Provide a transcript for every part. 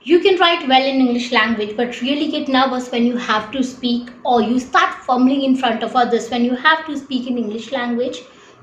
You can write well in English language but really get nervous when you have to speak, or you start fumbling in front of others when you have to speak in English language.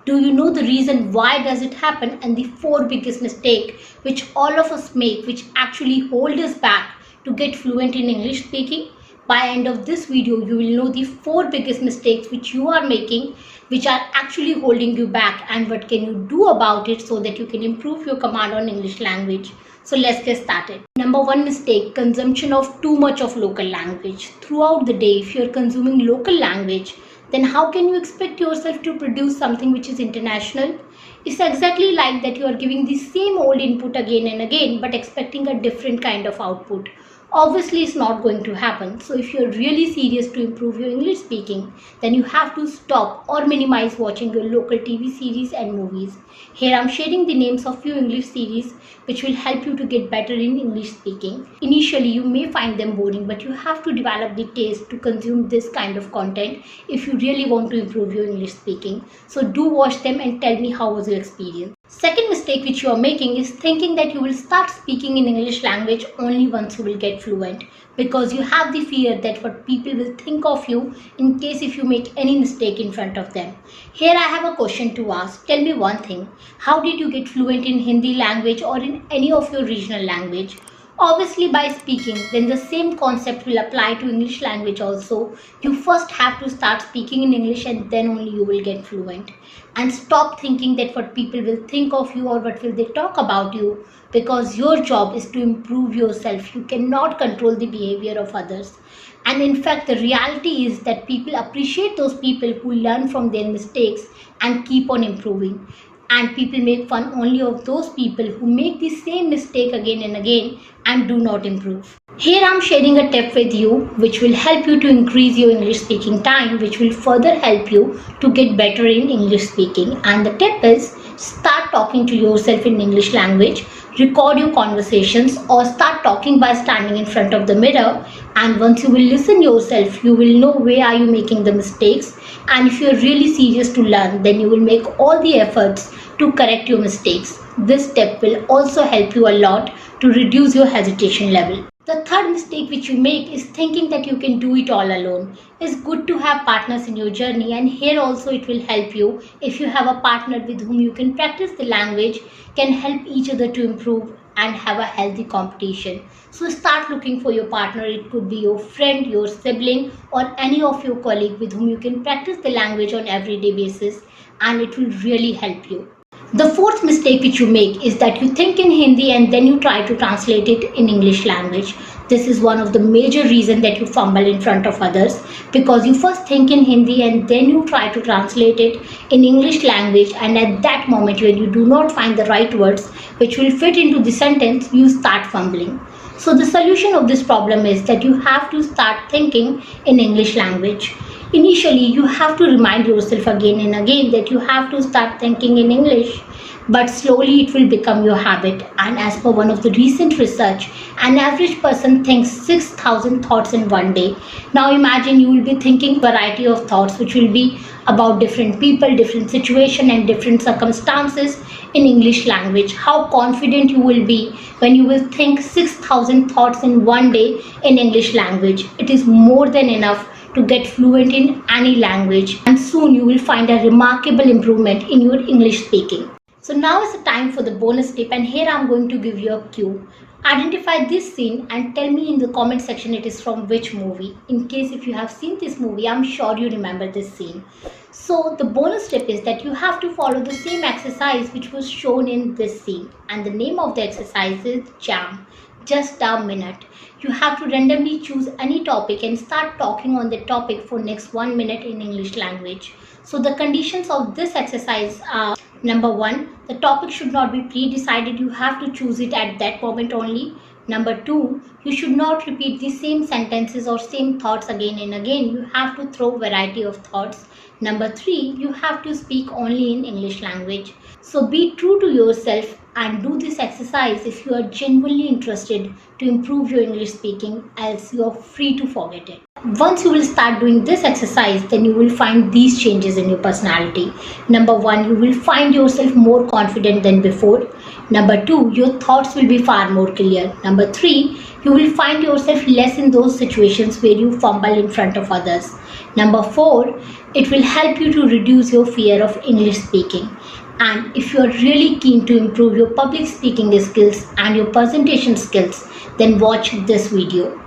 Do you know the reason why does it happen and the four biggest mistakes which all of us make which actually hold us back to get fluent in English speaking? By end of this video you will know the four biggest mistakes which you are making which are actually holding you back and what can you do about it so that you can improve your command on English language. So let's get started. Number one mistake, consumption of too much of local language. Throughout the day, if you're consuming local language, then how can you expect yourself to produce something which is international? It's exactly like that you are giving the same old input again and again but expecting a different kind of output. Obviously, it's not going to happen. So if you're really serious to improve your English speaking, then you have to stop or minimize watching your local TV series and movies. Here I'm sharing the names of few English series which will help you to get better in English speaking. Initially, you may find them boring, but you have to develop the taste to consume this kind of content if you really want to improve your English speaking. So do watch them and tell me how was your experience. Second mistake which you are making is thinking that you will start speaking in English language only once you will get fluent, because you have the fear that what people will think of you in case if you make any mistake in front of them. Here I have a question to ask. Tell me one thing. How did you get fluent in Hindi language or in any of your regional language? Obviously by speaking, then the same concept will apply to English language also. You first have to start speaking in English and then only you will get fluent. And stop thinking that what people will think of you or what will they talk about you, because your job is to improve yourself. You cannot control the behavior of others. And in fact, the reality is that people appreciate those people who learn from their mistakes and keep on improving. And people make fun only of those people who make the same mistake again and again and do not improve. Here I'm sharing a tip with you which will help you to increase your English speaking time, which will further help you to get better in English speaking. And the tip is start talking to yourself in English language. Record your conversations or start talking by standing in front of the mirror, and once you will listen yourself, you will know where are you making the mistakes, and if you are really serious to learn, then you will make all the efforts to correct your mistakes. This step will also help you a lot to reduce your hesitation level. The third mistake which you make is thinking that you can do it all alone. It's good to have partners in your journey, and here also it will help you if you have a partner with whom you can practice the language, can help each other to improve and have a healthy competition. So start looking for your partner. It could be your friend, your sibling, or any of your colleague with whom you can practice the language on everyday basis, and it will really help you. The fourth mistake which you make is that you think in Hindi and then you try to translate it in English language. This is one of the major reasons that you fumble in front of others, because you first think in Hindi and then you try to translate it in English language, and at that moment when you do not find the right words which will fit into the sentence, you start fumbling. So the solution of this problem is that you have to start thinking in English language. Initially, you have to remind yourself again and again that you have to start thinking in English, but slowly it will become your habit. And as per one of the recent research, an average person thinks 6,000 thoughts in one day. Now imagine you will be thinking variety of thoughts which will be about different people, different situation and different circumstances in English language. How confident you will be when you will think 6,000 thoughts in one day in English language. It is more than enough to get fluent in any language, and soon you will find a remarkable improvement in your English speaking. So now is the time for the bonus tip, and here I'm going to give you a cue. Identify this scene and tell me in the comment section it is from which movie. In case if you have seen this movie, I'm sure you remember this scene. So the bonus tip is that you have to follow the same exercise which was shown in this scene, and the name of the exercise is Jam. Just a minute. You have to randomly choose any topic and start talking on the topic for next 1 minute in English language. So the conditions of this exercise are: number 1, the topic should not be pre-decided. You have to choose it at that moment only. Number 2, you should not repeat the same sentences or same thoughts again and again. You have to throw variety of thoughts. Number 3, you have to speak only in English language. So be true to yourself and do this exercise if you are genuinely interested to improve your English speaking, else you are free to forget it. Once you will start doing this exercise, then you will find these changes in your personality. Number one, you will find yourself more confident than before. Number two, your thoughts will be far more clear. Number three, you will find yourself less in those situations where you fumble in front of others. Number four, it will help you to reduce your fear of English speaking. And if you are really keen to improve your public speaking skills and your presentation skills, then watch this video.